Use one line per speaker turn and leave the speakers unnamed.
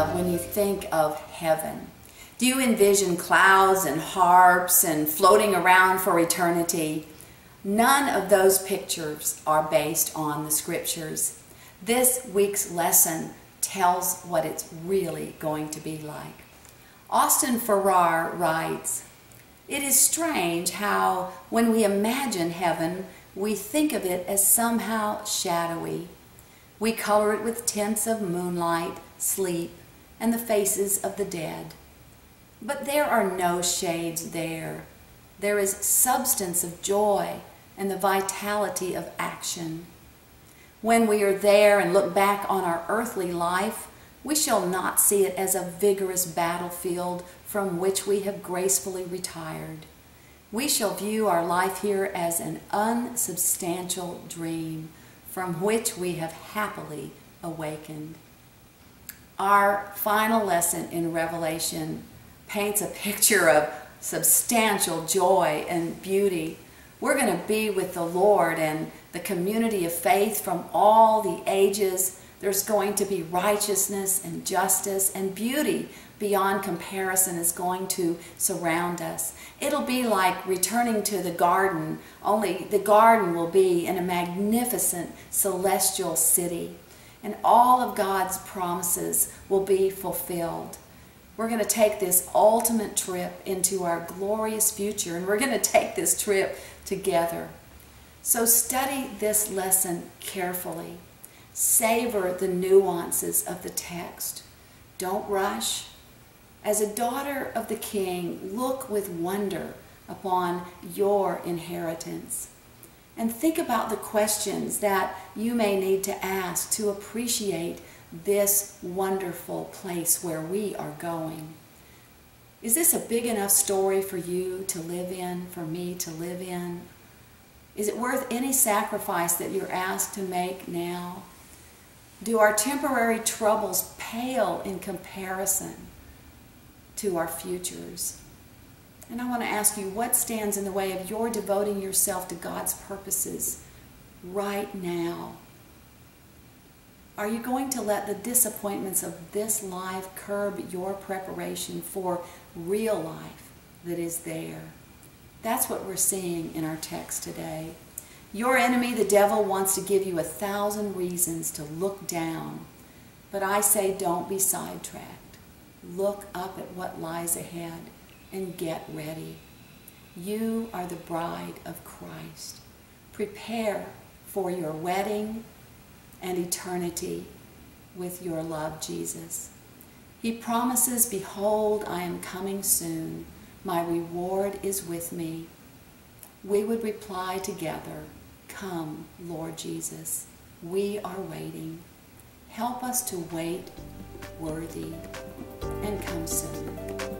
of when you think of heaven? Do you envision clouds and harps and floating around for eternity? None of those pictures are based on the scriptures. This week's lesson tells what it's really going to be like. Austin Farrar writes, "It is strange how, when we imagine heaven, we think of it as somehow shadowy. We color it with tints of moonlight, sleep, and the faces of the dead. But there are no shades there. There is substance of joy and the vitality of action. When we are there and look back on our earthly life, we shall not see it as a vigorous battlefield from which we have gracefully retired. We shall view our life here as an unsubstantial dream from which we have happily awakened." Our final lesson in Revelation paints a picture of substantial joy and beauty. We're going to be with the Lord and the community of faith from all the ages. There's going to be righteousness and justice, and beauty beyond comparison is going to surround us. It'll be like returning to the garden, only the garden will be in a magnificent celestial city, and all of God's promises will be fulfilled. We're going to take this ultimate trip into our glorious future, and we're going to take this trip together. So study this lesson carefully. Savor the nuances of the text. Don't rush. As a daughter of the King, look with wonder upon your inheritance. And think about the questions that you may need to ask to appreciate this wonderful place where we are going. Is this a big enough story for you to live in, for me to live in? Is it worth any sacrifice that you're asked to make now? Do our temporary troubles pale in comparison to our futures? And I want to ask you, what stands in the way of your devoting yourself to God's purposes right now? Are you going to let the disappointments of this life curb your preparation for real life that is there? That's what we're seeing in our text today. Your enemy, the devil, wants to give you 1,000 reasons to look down. But I say, don't be sidetracked. Look up at what lies ahead and get ready. You are the bride of Christ. Prepare for your wedding and eternity with your love, Jesus. He promises, "Behold, I am coming soon. My reward is with me." We would reply together, "Come, Lord Jesus. We are waiting. Help us to wait worthy, and come soon."